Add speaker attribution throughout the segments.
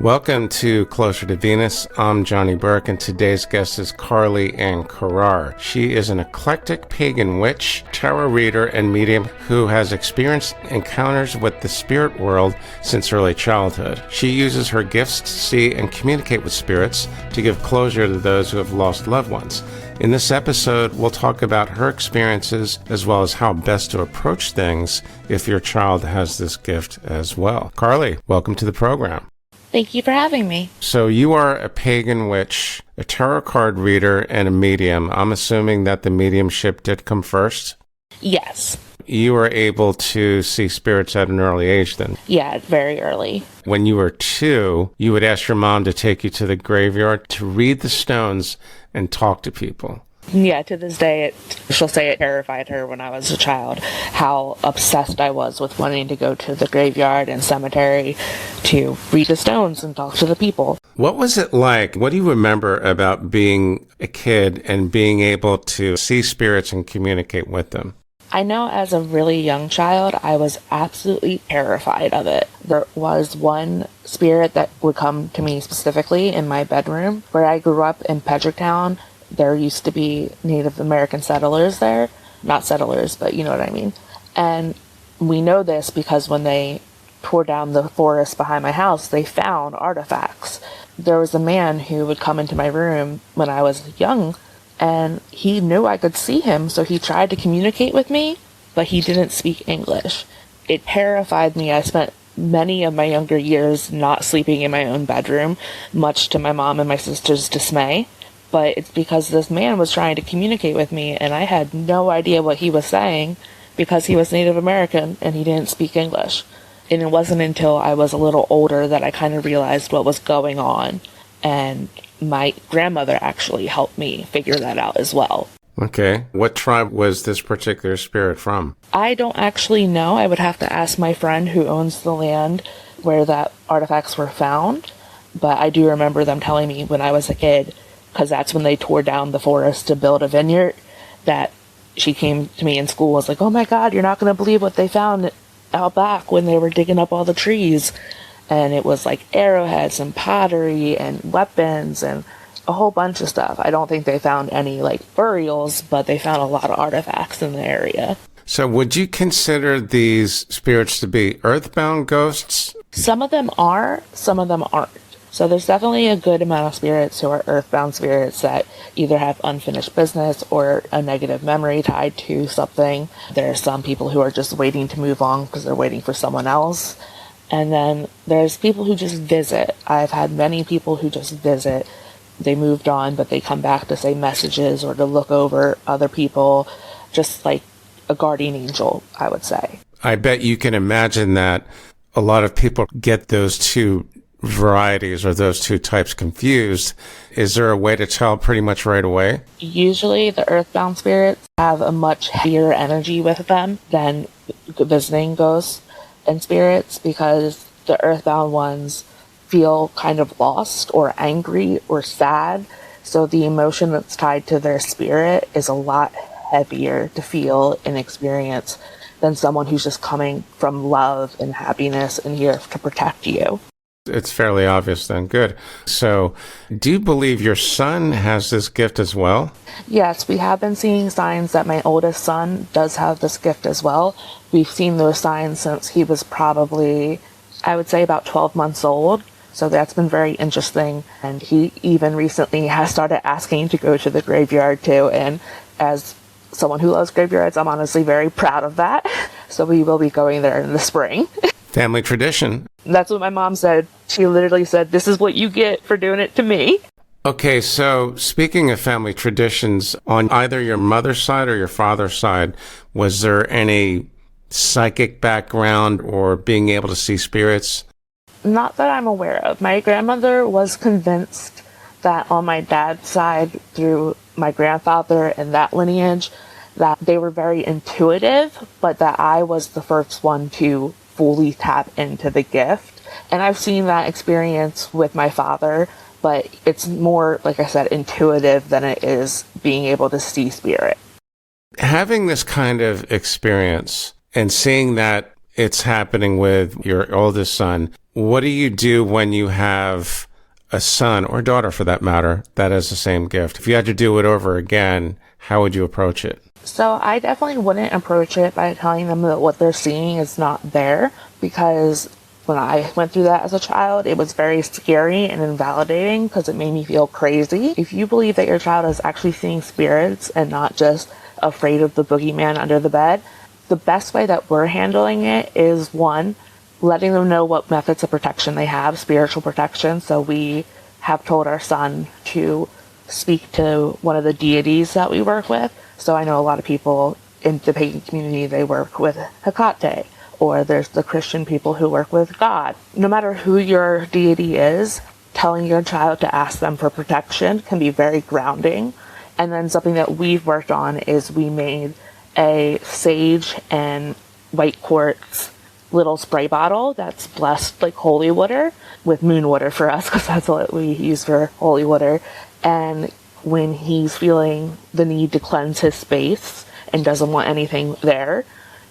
Speaker 1: Welcome to Closer to Venus. I'm Johnny Burke, and today's guest is Carly Ann Carrar. She is an eclectic pagan witch, tarot reader, and medium who has experienced encounters with the spirit world since early childhood. She uses her gifts to see and communicate with spirits to give closure to those who have lost loved ones. In this episode, we'll talk about her experiences as well as how best to approach things if your child has this gift as well. Carly, welcome to the program.
Speaker 2: Thank you for having me.
Speaker 1: So you are a pagan witch, a tarot card reader, and a medium. I'm assuming that the mediumship did come first?
Speaker 2: Yes.
Speaker 1: You were able to see spirits at an early age then?
Speaker 2: Yeah, very early.
Speaker 1: When you were 2, you would ask your mom to take you to the graveyard to read the stones and talk to people.
Speaker 2: Yeah, to this day, she'll say it terrified her when I was a child, how obsessed I was with wanting to go to the graveyard and cemetery to read the stones and talk to the people.
Speaker 1: What was it like? What do you remember about being a kid and being able to see spirits and communicate with them?
Speaker 2: I know as a really young child, I was absolutely terrified of it. There was one spirit that would come to me specifically in my bedroom. Where I grew up in Pedricktown, there used to be Native American settlers there. Not settlers, but you know what I mean. And we know this because when they tore down the forest behind my house, they found artifacts. There was a man who would come into my room when I was young, and he knew I could see him, so he tried to communicate with me, but he didn't speak English. It terrified me. I spent many of my younger years not sleeping in my own bedroom, much to my mom and my sister's dismay. But it's because this man was trying to communicate with me, and I had no idea what he was saying because he was Native American and he didn't speak English. And it wasn't until I was a little older that I kind of realized what was going on. And my grandmother actually helped me figure that out as well.
Speaker 1: Okay. What tribe was this particular spirit from?
Speaker 2: I don't actually know. I would have to ask my friend who owns the land where that artifacts were found. But I do remember them telling me when I was a kid, because that's when they tore down the forest to build a vineyard, that she came to me in school and was like, oh my God, you're not going to believe what they found out back when they were digging up all the trees. And it was like arrowheads and pottery and weapons and a whole bunch of stuff. I don't think they found any like burials, but they found a lot of artifacts in the area.
Speaker 1: So would you consider these spirits to be earthbound ghosts?
Speaker 2: Some of them are, some of them aren't. So there's definitely a good amount of spirits who are earthbound spirits that either have unfinished business or a negative memory tied to something. There are some people who are just waiting to move on because they're waiting for someone else. And then there's people who just visit. I've had many people who just visit. They moved on, but they come back to say messages or to look over other people, just like a guardian angel, I would say.
Speaker 1: I bet you can imagine that a lot of people get those two varieties or those two types confused. Is there a way to tell pretty much right away?
Speaker 2: Usually the earthbound spirits have a much heavier energy with them than visiting ghosts and spirits, because the earthbound ones feel kind of lost or angry or sad. So the emotion that's tied to their spirit is a lot heavier to feel and experience than someone who's just coming from love and happiness and here to protect you.
Speaker 1: It's fairly obvious then. Good. So do you believe your son has this gift as well?
Speaker 2: Yes, we have been seeing signs that my oldest son does have this gift as well. We've seen those signs since he was probably, I would say, about 12 months old. So that's been very interesting. And he even recently has started asking to go to the graveyard too. And as someone who loves graveyards, I'm honestly very proud of that. So we will be going there in the spring.
Speaker 1: Family tradition.
Speaker 2: That's what my mom said. She literally said, this is what you get for doing it to me.
Speaker 1: Okay, so speaking of family traditions, on either your mother's side or your father's side, was there any psychic background or being able to see spirits?
Speaker 2: Not that I'm aware of. My grandmother was convinced that on my dad's side, through my grandfather and that lineage, that they were very intuitive, but that I was the first one to fully tap into the gift. And I've seen that experience with my father, but it's more, like I said, intuitive than it is being able to see spirit.
Speaker 1: Having this kind of experience and seeing that it's happening with your oldest son, What do you do when you have a son or daughter, for that matter, that has the same gift? If you had to do it over again, how would you approach it?
Speaker 2: So I definitely wouldn't approach it by telling them that what they're seeing is not there, because when I went through that as a child, it was very scary and invalidating because it made me feel crazy. If you believe that your child is actually seeing spirits and not just afraid of the boogeyman under the bed, the best way that we're handling it is, one, letting them know what methods of protection they have, spiritual protection. So we have told our son to speak to one of the deities that we work with. So I know a lot of people in the pagan community, they work with Hecate, or there's the Christian people who work with God. No matter who your deity is, telling your child to ask them for protection can be very grounding. And then something that we've worked on is we made a sage and white quartz little spray bottle that's blessed like holy water, with moon water for us, because that's what we use for holy water. And when he's feeling the need to cleanse his space and doesn't want anything there,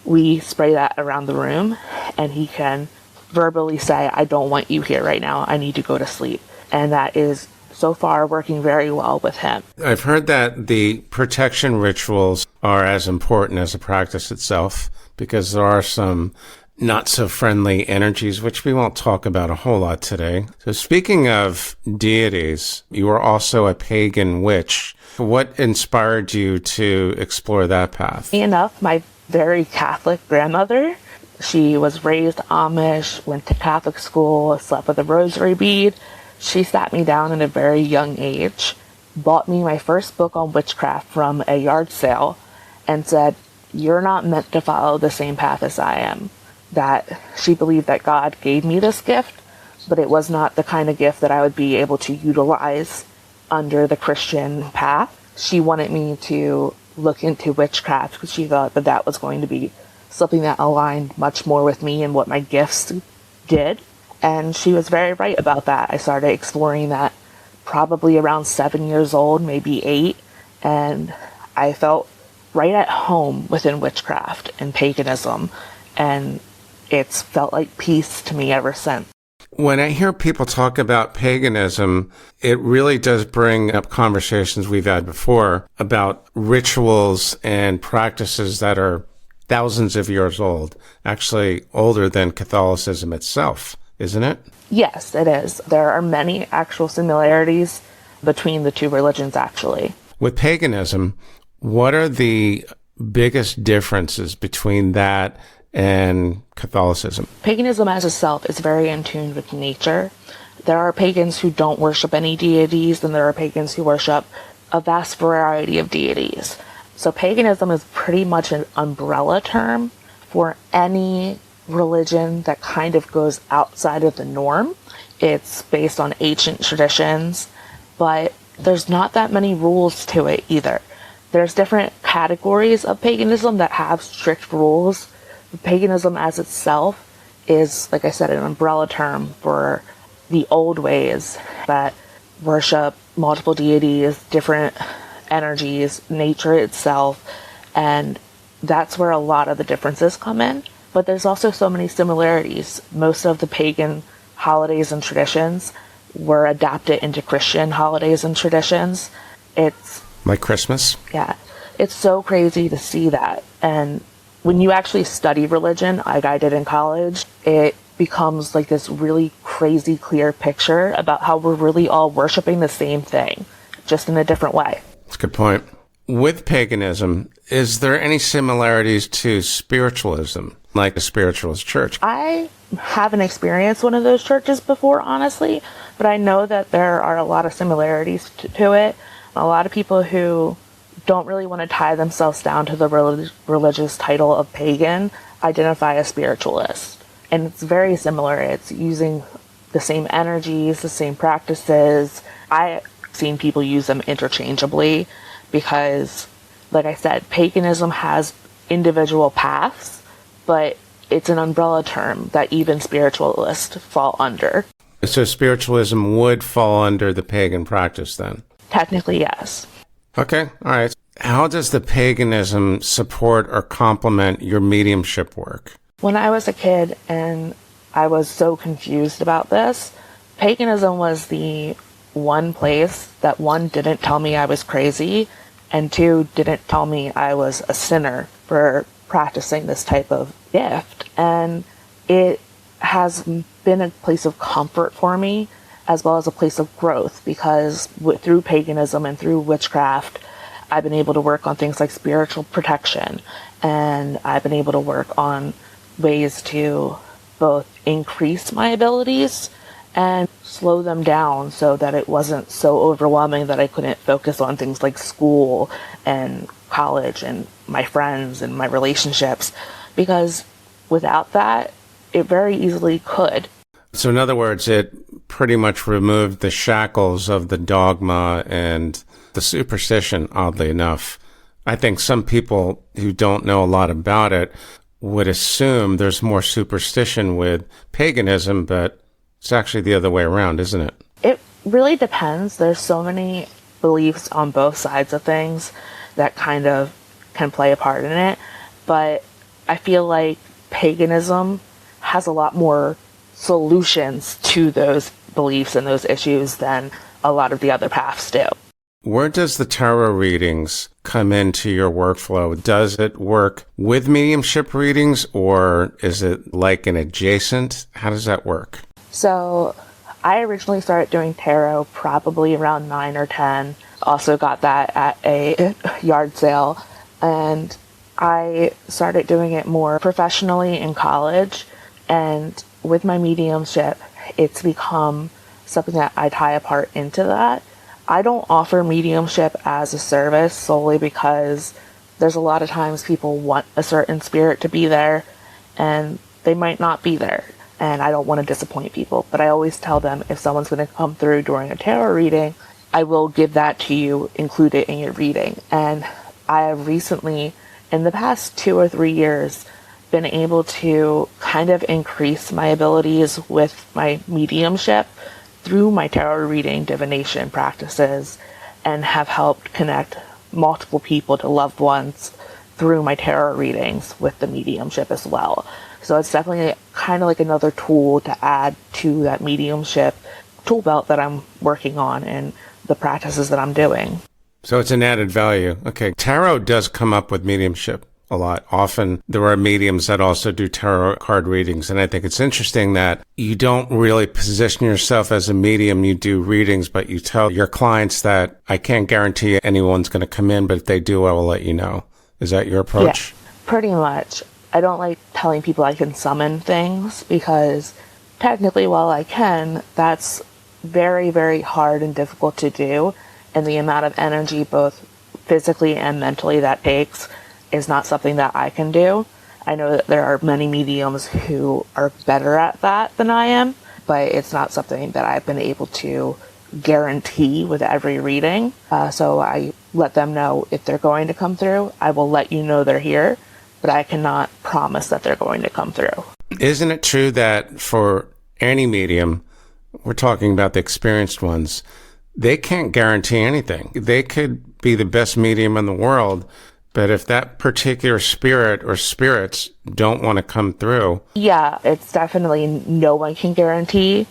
Speaker 2: we spray that around the room, and he can verbally say, I don't want you here right now. I need to go to sleep. And that is so far working very well with him.
Speaker 1: I've heard that the protection rituals are as important as the practice itself, because there are some not so friendly energies, which we won't talk about a whole lot today. So speaking of deities, you are also a pagan witch. What inspired you to explore that path?
Speaker 2: Funny enough, my very Catholic grandmother, she was raised Amish, went to Catholic school, slept with a rosary bead. She sat me down at a very young age, bought me my first book on witchcraft from a yard sale, and said, you're not meant to follow the same path as I am. That she believed that God gave me this gift, but it was not the kind of gift that I would be able to utilize under the Christian path. She wanted me to look into witchcraft because she thought that that was going to be something that aligned much more with me and what my gifts did. And she was very right about that. I started exploring that probably around 7 years old, maybe 8, and I felt right at home within witchcraft and paganism, and it's felt like peace to me ever since.
Speaker 1: When I hear people talk about paganism, it really does bring up conversations we've had before about rituals and practices that are thousands of years old, actually older than Catholicism itself, isn't it?
Speaker 2: Yes, it is. There are many actual similarities between the two religions, actually.
Speaker 1: With paganism, what are the biggest differences between that and Catholicism?
Speaker 2: Paganism as itself is very in tune with nature. There are pagans who don't worship any deities, and there are pagans who worship a vast variety of deities. So paganism is pretty much an umbrella term for any religion that kind of goes outside of the norm. It's based on ancient traditions, but there's not that many rules to it either. There's different categories of paganism that have strict rules. Paganism as itself is, like I said, an umbrella term for the old ways that worship multiple deities, different energies, nature itself, and that's where a lot of the differences come in. But there's also so many similarities. Most of the pagan holidays and traditions were adapted into Christian holidays and traditions. It's
Speaker 1: like Christmas?
Speaker 2: Yeah. It's so crazy to see that. And when you actually study religion, like I did in college, it becomes like this really crazy clear picture about how we're really all worshiping the same thing, just in a different way.
Speaker 1: That's a good point. With paganism, is there any similarities to spiritualism, like a spiritualist church?
Speaker 2: I haven't experienced one of those churches before, honestly, but I know that there are a lot of similarities to it. A lot of people who don't really want to tie themselves down to the religious title of pagan identify as spiritualist. And it's very similar. It's using the same energies, the same practices. I've seen people use them interchangeably because, like I said, paganism has individual paths, but it's an umbrella term that even spiritualists fall under.
Speaker 1: So spiritualism would fall under the pagan practice then?
Speaker 2: Technically, yes.
Speaker 1: Okay, all right. How does the paganism support or complement your mediumship work?
Speaker 2: When I was a kid and I was so confused about this. Paganism was the one place that, one, didn't tell me I was crazy, and two, didn't tell me I was a sinner for practicing this type of gift. And it has been a place of comfort for me, as well as a place of growth, because through paganism and through witchcraft, I've been able to work on things like spiritual protection, and I've been able to work on ways to both increase my abilities and slow them down so that it wasn't so overwhelming that I couldn't focus on things like school and college and my friends and my relationships, because without that, it very easily could.
Speaker 1: So in other words, it pretty much removed the shackles of the dogma and the superstition, oddly enough. I think some people who don't know a lot about it would assume there's more superstition with paganism, but it's actually the other way around, isn't it?
Speaker 2: It really depends. There's so many beliefs on both sides of things that kind of can play a part in it. But I feel like paganism has a lot more solutions to those beliefs and those issues than a lot of the other paths do.
Speaker 1: Where does the tarot readings come into your workflow? Does it work with mediumship readings, or is it like an adjacent? How does that work?
Speaker 2: So I originally started doing tarot probably around 9 or 10. Also got that at a yard sale. And I started doing it more professionally in college. And with my mediumship, it's become something that I tie apart into that. I don't offer mediumship as a service solely because there's a lot of times people want a certain spirit to be there and they might not be there. And I don't want to disappoint people. But I always tell them, if someone's going to come through during a tarot reading, I will give that to you, include it in your reading. And I have recently, in the past 2 or 3 years, been able to kind of increase my abilities with my mediumship through my tarot reading divination practices, and have helped connect multiple people to loved ones through my tarot readings with the mediumship as well. So it's definitely kind of like another tool to add to that mediumship tool belt that I'm working on and the practices that I'm doing.
Speaker 1: So it's an added value. Okay. Tarot does come up with mediumship a lot. Often there are mediums that also do tarot card readings. And I think it's interesting that you don't really position yourself as a medium. You do readings, but you tell your clients that I can't guarantee anyone's going to come in, but if they do, I will let you know. Is that your approach?
Speaker 2: Yeah, pretty much. I don't like telling people I can summon things because technically, while I can, that's very, very hard and difficult to do. And the amount of energy, both physically and mentally, that takes is not something that I can do. I know that there are many mediums who are better at that than I am, but it's not something that I've been able to guarantee with every reading. So I let them know if they're going to come through. I will let you know they're here, but I cannot promise that they're going to come through.
Speaker 1: Isn't it true that for any medium, we're talking about the experienced ones, they can't guarantee anything? They could be the best medium in the world, but if that particular spirit or spirits don't want to come through...
Speaker 2: Yeah, it's definitely no one can guarantee.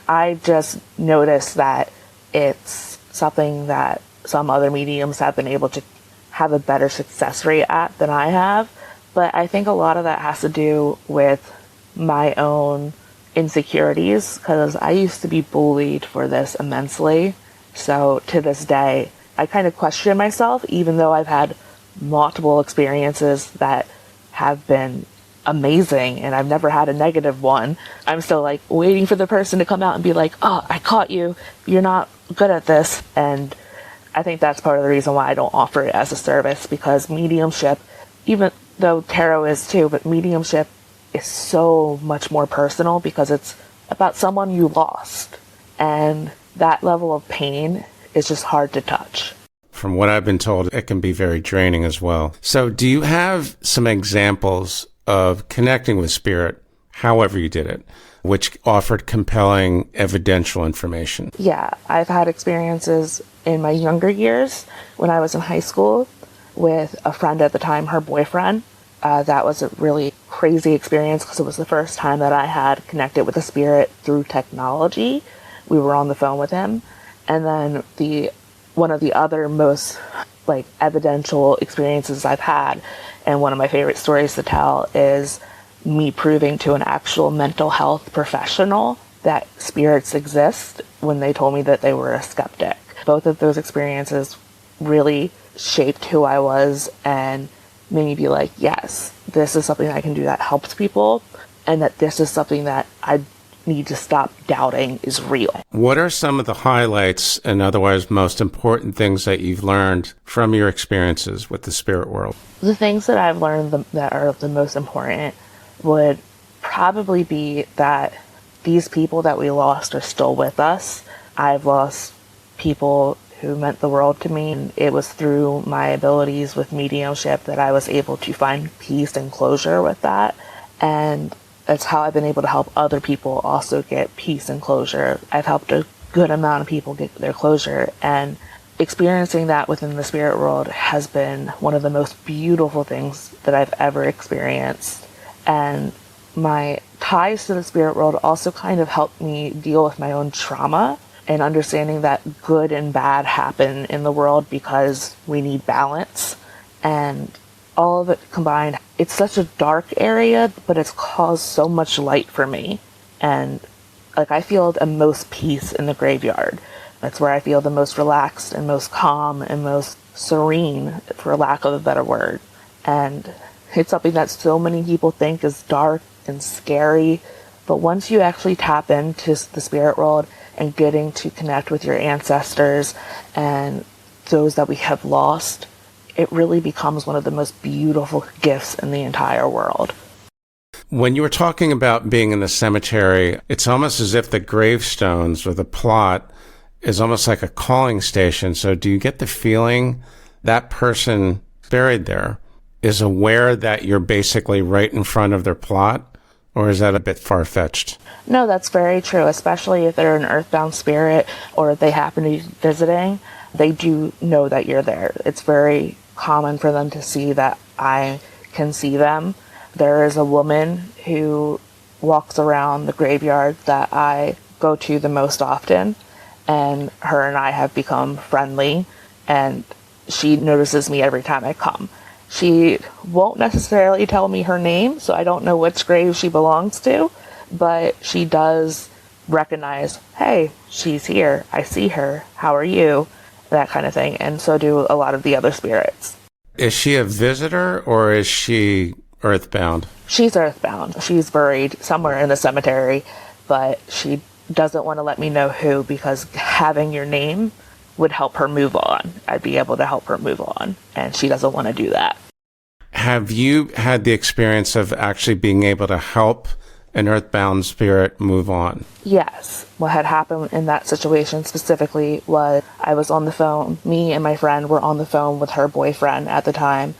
Speaker 2: I just noticed that it's something that some other mediums have been able to have a better success rate at than I have. But I think a lot of that has to do with my own insecurities, because I used to be bullied for this immensely. So to this day, I kind of question myself, even though I've had multiple experiences that have been amazing and I've never had a negative one. I'm still like waiting for the person to come out and be like, oh, I caught you. You're not good at this. And I think that's part of the reason why I don't offer it as a service, because mediumship, even though tarot is too, but mediumship is so much more personal because it's about someone you lost. And that level of pain is just hard to touch.
Speaker 1: From what I've been told, it can be very draining as well. So do you have some examples of connecting with spirit, however you did it, which offered compelling evidential information?
Speaker 2: Yeah, I've had experiences in my younger years when I was in high school with a friend at the time, her boyfriend. That was a really crazy experience because it was the first time that I had connected with a spirit through technology. We were on the phone with him. And then one of the other most like evidential experiences I've had, and one of my favorite stories to tell, is me proving to an actual mental health professional that spirits exist when they told me that they were a skeptic. Both of those experiences really shaped who I was and made me be like, yes, this is something I can do that helps people, and that this is something that I need to stop doubting is real.
Speaker 1: What are some of the highlights and otherwise most important things that you've learned from your experiences with the spirit world?
Speaker 2: The things that I've learned that are the most important would probably be that these people that we lost are still with us. I've lost people who meant the world to me, and it was through my abilities with mediumship that I was able to find peace and closure with that. And that's how I've been able to help other people also get peace and closure. I've helped a good amount of people get their closure, and experiencing that within the spirit world has been one of the most beautiful things that I've ever experienced. And my ties to the spirit world also kind of helped me deal with my own trauma and understanding that good and bad happen in the world because we need balance. And all of it combined, it's such a dark area, but it's caused so much light for me. And like, I feel the most peace in the graveyard. That's where I feel the most relaxed and most calm and most serene, for lack of a better word. And it's something that so many people think is dark and scary, but once you actually tap into the spirit world and getting to connect with your ancestors and those that we have lost, it really becomes one of the most beautiful gifts in the entire world.
Speaker 1: When you were talking about being in the cemetery, it's almost as if the gravestones or the plot is almost like a calling station. So do you get the feeling that person buried there is aware that you're basically right in front of their plot? Or is that a bit far-fetched?
Speaker 2: No, that's very true, especially if they're an earthbound spirit or if they happen to be visiting. They do know that you're there. It's very common for them to see that I can see them. There is a woman who walks around the graveyard that I go to the most often, and her and I have become friendly, and she notices me every time I come. She won't necessarily tell me her name, so I don't know which grave she belongs to, but she does recognize, hey, she's here, I see her, how are you, that kind of thing, and so do a lot of the other spirits.
Speaker 1: Is she a visitor or is she earthbound?
Speaker 2: She's earthbound. She's buried somewhere in the cemetery, but she doesn't want to let me know who, because having your name would help her move on. I'd be able to help her move on, and she doesn't want to do that.
Speaker 1: Have you had the experience of actually being able to help an earthbound spirit move on?
Speaker 2: Yes. What had happened in that situation specifically was I was on the phone. Me and my friend were on the phone with her boyfriend at the time.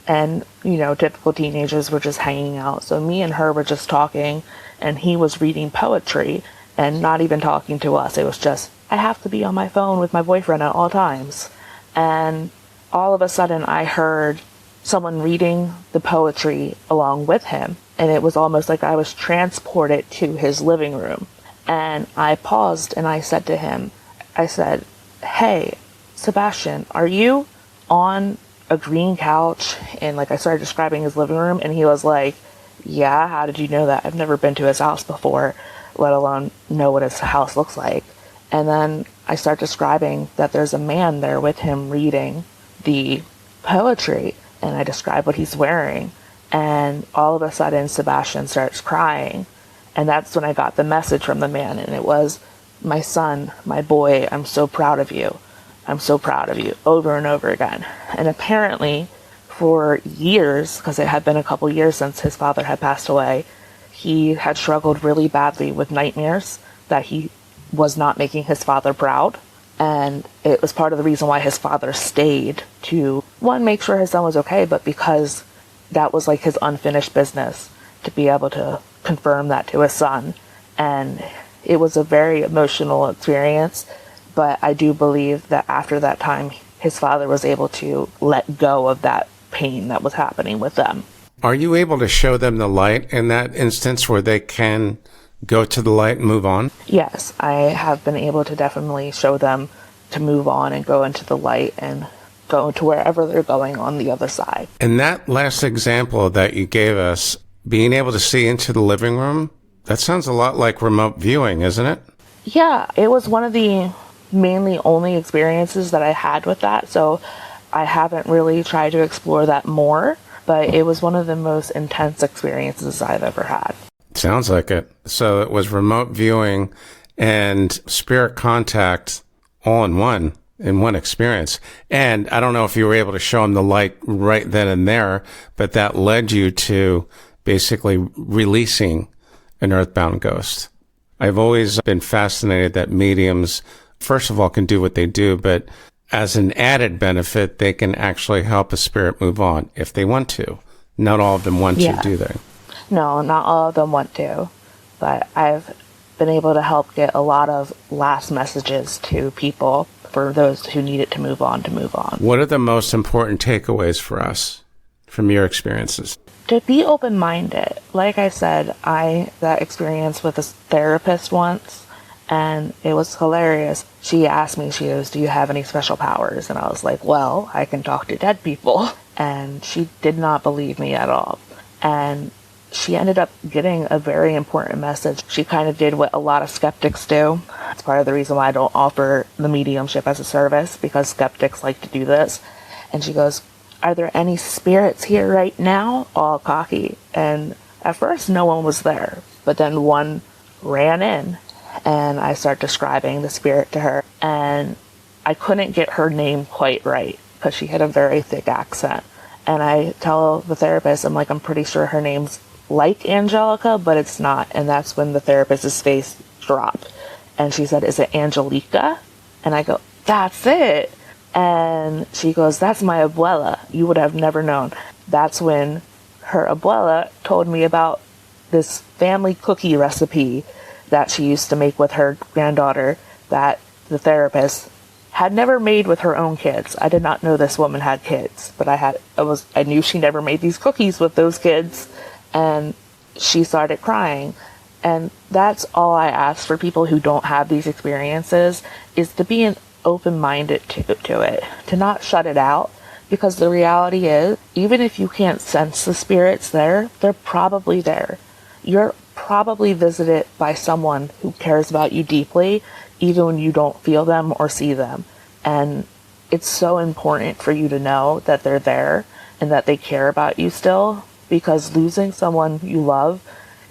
Speaker 2: And, typical teenagers were just hanging out. So me and her were just talking, and he was reading poetry and not even talking to us. It was just, I have to be on my phone with my boyfriend at all times. And all of a sudden I heard someone reading the poetry along with him. And it was almost like I was transported to his living room. And I paused and I said to him, I said, hey, Sebastian, are you on a green couch? And I started describing his living room, and he was like, yeah, how did you know that? I've never been to his house before, let alone know what his house looks like. And then I start describing that there's a man there with him reading the poetry, and I describe what he's wearing. And all of a sudden, Sebastian starts crying. And that's when I got the message from the man. And it was, my son, my boy, I'm so proud of you. I'm so proud of you, over and over again. And apparently, for years, because it had been a couple years since his father had passed away, he had struggled really badly with nightmares that he was not making his father proud. And it was part of the reason why his father stayed to, one, make sure his son was okay, but because that was his unfinished business, to be able to confirm that to his son. And it was a very emotional experience, but I do believe that after that time, his father was able to let go of that pain that was happening with them.
Speaker 1: Are you able to show them the light in that instance where they can go to the light and move on?
Speaker 2: Yes, I have been able to definitely show them to move on and go into the light and go to wherever they're going on the other side.
Speaker 1: And that last example that you gave us, being able to see into the living room, that sounds a lot like remote viewing, isn't it?
Speaker 2: Yeah, it was one of the mainly only experiences that I had with that, so I haven't really tried to explore that more, but it was one of the most intense experiences I've ever had.
Speaker 1: Sounds like it. So it was remote viewing and spirit contact all in one experience. And I don't know if you were able to show them the light right then and there, but that led you to basically releasing an earthbound ghost. I've always been fascinated that mediums, first of all, can do what they do, but as an added benefit, they can actually help a spirit move on if they want to. Not all of them want to, do they?
Speaker 2: No, not all of them want to, but I've been able to help get a lot of last messages to people for those who need it to move on,
Speaker 1: What are the most important takeaways for us from your experiences?
Speaker 2: To be open-minded. Like I said, I that experience with a therapist once, and it was hilarious. She asked me, she goes, "Do you have any special powers?" And I was like, "Well, I can talk to dead people." And she did not believe me at all. And she ended up getting a very important message. She kind of did what a lot of skeptics do. It's part of the reason why I don't offer the mediumship as a service, because skeptics like to do this. And she goes, "Are there any spirits here right now?" All cocky. And at first no one was there, but then one ran in, and I start describing the spirit to her, and I couldn't get her name quite right because she had a very thick accent. And I tell the therapist, I'm like, "I'm pretty sure her name's like Angelica, but it's not." And that's when the therapist's face dropped. And she said, "Is it Angelica?" And I go, "That's it." And she goes, "That's my abuela. You would have never known." That's when her abuela told me about this family cookie recipe that she used to make with her granddaughter that the therapist had never made with her own kids. I did not know this woman had kids, but I knew she never made these cookies with those kids. And she started crying. And that's all I ask for people who don't have these experiences, is to be open-minded to it, to not shut it out, because the reality is, even if you can't sense the spirits there, they're probably there. You're probably visited by someone who cares about you deeply, even when you don't feel them or see them. And it's so important for you to know that they're there and that they care about you still, because losing someone you love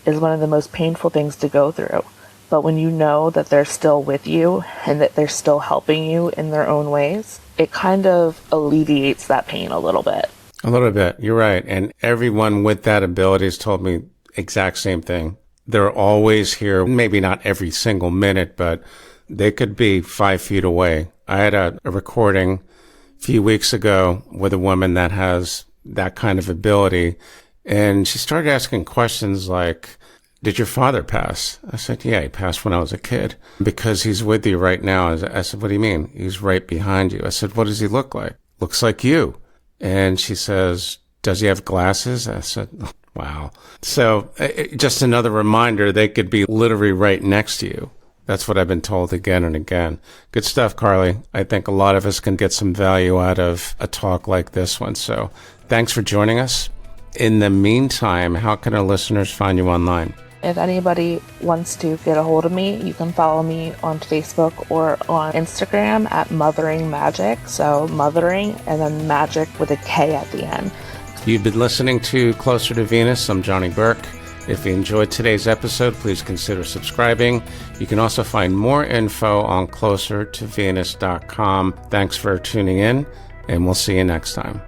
Speaker 2: is one of the most painful things to go through. But when you know that they're still with you and that they're still helping you in their own ways, it kind of alleviates that pain a little bit.
Speaker 1: A little bit. You're right. And everyone with that ability has told me exact same thing. They're always here, maybe not every single minute, but they could be 5 feet away. I had a recording a few weeks ago with a woman that has that kind of ability. And she started asking questions like, "Did your father pass?" I said, "Yeah, he passed when I was a kid." "Because he's with you right now." I said, "What do you mean?" "He's right behind you." I said, "What does he look like?" "Looks like you." And she says, "Does he have glasses?" I said, wow. So just another reminder, they could be literally right next to you. That's what I've been told again and again. Good stuff, Carly. I think a lot of us can get some value out of a talk like this one. So thanks for joining us. In the meantime, how can our listeners find you online?
Speaker 2: If anybody wants to get a hold of me, you can follow me on Facebook or on Instagram at Mothering Magic. So Mothering and then Magic with a K at the end.
Speaker 1: You've been listening to Closer to Venus. I'm Johnny Burke. If you enjoyed today's episode, please consider subscribing. You can also find more info on closertovenus.com. Thanks for tuning in, and we'll see you next time.